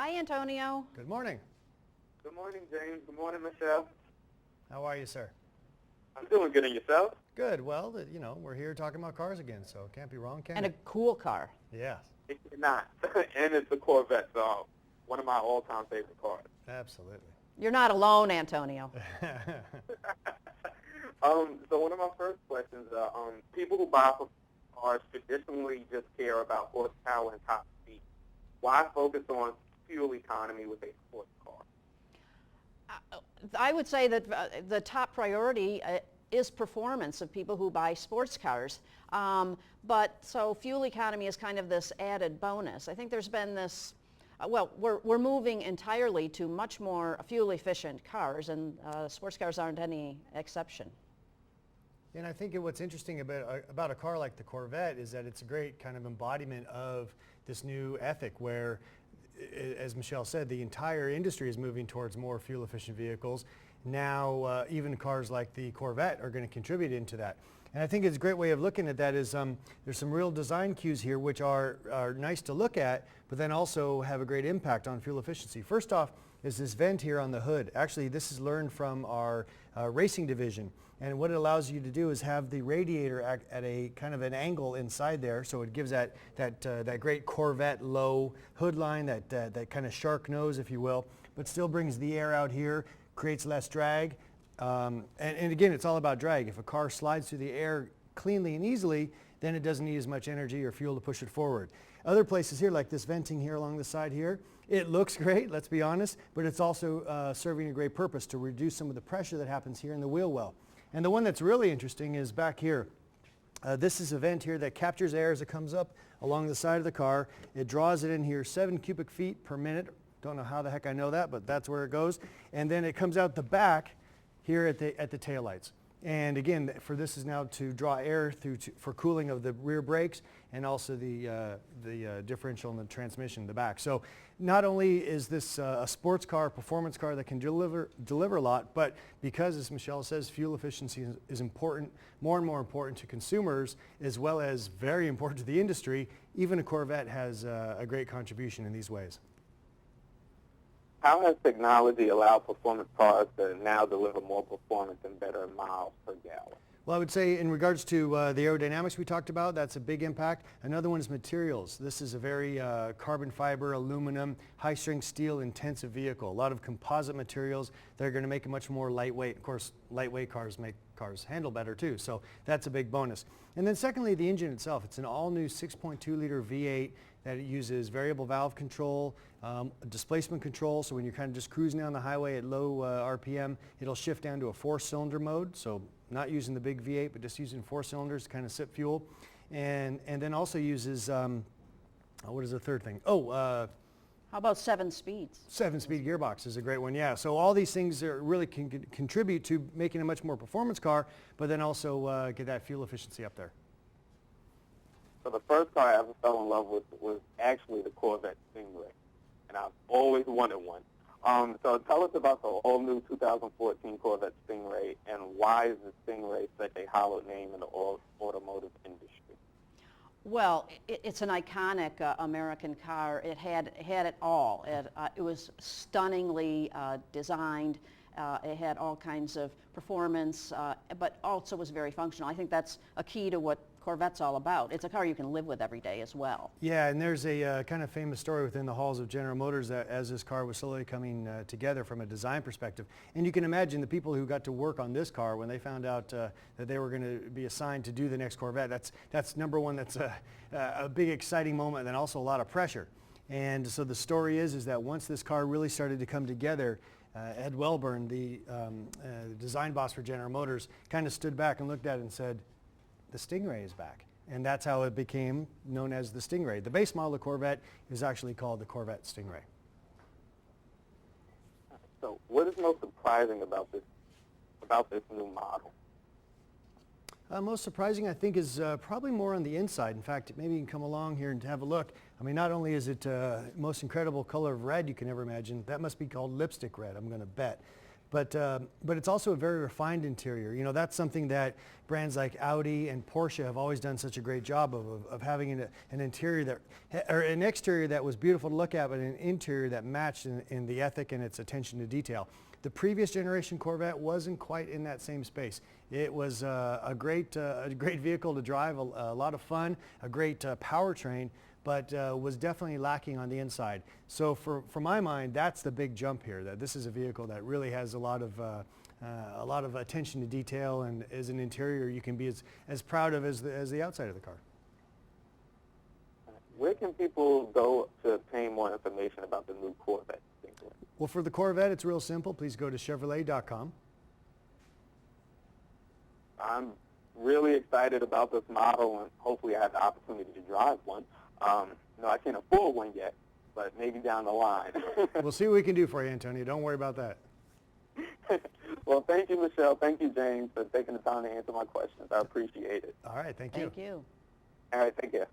Hi, Antonio. Good morning. Good morning, James. Good morning, Michelle. How are you, sir? I'm doing good, and yourself? Good. Well, we're here talking about cars again, so it can't be wrong, can And a it? cool car. Yes, It's not. And it's a Corvette, so one of my all-time favorite cars. absolutely. You're not alone, Antonio. So one of my first questions, people who buy cars traditionally just care about horsepower and top speed. Why focus on fuel economy with a sports car? I would say that the top priority is performance of people who buy sports cars. But so fuel economy is kind of this added bonus. I think there's been this, we're moving entirely to much more fuel efficient cars, and sports cars aren't any exception. And I think what's interesting about a car like the Corvette is that it's a great kind of embodiment of this new ethic where, as Michelle said, the entire industry is moving towards more fuel-efficient vehicles. Now, even cars like the Corvette are going to contribute into that. And I think it's a great way of looking at that is there's some real design cues here which are nice to look at, but then also have a great impact on fuel efficiency. First off is this vent here on the hood. Actually, this is learned from our racing division. And what it allows you to do is have the radiator at a kind of an angle inside there, so it gives that great Corvette low hood line, that kind of shark nose, if you will, but still brings the air out here, creates less drag. And again, it's all about drag. If a car slides through the air cleanly and easily, then it doesn't need as much energy or fuel to push it forward. Other places here, like this venting here along the side here, it looks great, let's be honest, but it's also serving a great purpose to reduce some of the pressure that happens here in the wheel well. And the one that's really interesting is back here. This is a vent here that captures air as it comes up along the side of the car. It draws it in here 7 cubic feet per minute. Don't know how the heck I know that, but that's where it goes. And then it comes out the back here at the taillights. And again, for this is now to draw air for cooling of the rear brakes and also the differential and the transmission in the back. So not only is this a sports car, performance car that can deliver a lot, but because, as Michelle says, fuel efficiency is important, more and more important to consumers, as well as very important to the industry, even a Corvette has a great contribution in these ways. How has technology allowed performance cars to now deliver more performance and better miles per gallon? Well, I would say in regards to the aerodynamics we talked about, that's a big impact. Another one is materials. This is a very carbon fiber, aluminum, high-strength steel intensive vehicle. A lot of composite materials that are going to make it much more lightweight. Of course, lightweight cars make cars handle better too, so that's a big bonus. And then secondly, the engine itself. It's an all-new 6.2-liter V8 that it uses variable valve control, displacement control, so when you're kind of just cruising down the highway at low RPM, it'll shift down to a 4-cylinder mode, so not using the big V8, but just using 4 cylinders to kind of sip fuel. And then also uses, what is the third thing? How about 7 speeds? 7-speed gearbox is a great one, yeah. So all these things really can contribute to making a much more performance car, but then also get that fuel efficiency up there. So the first car I ever fell in love with was actually the Corvette Stingray, and I've always wanted one. So tell us about the all-new 2014 Corvette Stingray, and why is the Stingray such a hallowed name in the automotive industry? Well, it's an iconic American car. It had it all. It was stunningly designed. It had all kinds of performance, but also was very functional. I think that's a key to what Corvette's all about. It's a car you can live with every day as well. Yeah, and there's a kind of famous story within the halls of General Motors that as this car was slowly coming together from a design perspective. And you can imagine the people who got to work on this car when they found out that they were going to be assigned to do the next Corvette. That's number one, that's a big exciting moment, and then also a lot of pressure. And so the story is that once this car really started to come together, Ed Welburn, the design boss for General Motors, kind of stood back and looked at it and said, the Stingray is back. And that's how it became known as the Stingray. The base model of Corvette is actually called the Corvette Stingray. So what is most surprising about this new model? Most surprising, I think, is probably more on the inside. In fact, maybe you can come along here and have a look. I mean, not only is it most incredible color of red you can ever imagine, that must be called lipstick red, I'm going to bet. but it's also a very refined interior. You know, that's something that brands like Audi and Porsche have always done such a great job of having an interior or an exterior that was beautiful to look at, but an interior that matched in the ethic and its attention to detail. The previous generation Corvette wasn't quite in that same space. It was a great vehicle to drive, a lot of fun, a great powertrain, but was definitely lacking on the inside. So for my mind, that's the big jump here, that this is a vehicle that really has a lot of attention to detail, and as an interior you can be as proud of as the outside of the car. Where can people go to obtain more information about the new Corvette Stingray? Well, for the Corvette, it's real simple. Please go to Chevrolet.com. I'm really excited about this model, and hopefully I have the opportunity to drive one. No, I can't afford one yet, but maybe down the line. We'll see what we can do for you, Antonio. Don't worry about that. Well, thank you, Michelle. Thank you, James, for taking the time to answer my questions. I appreciate it. All right, thank you. Thank you. All right, take care.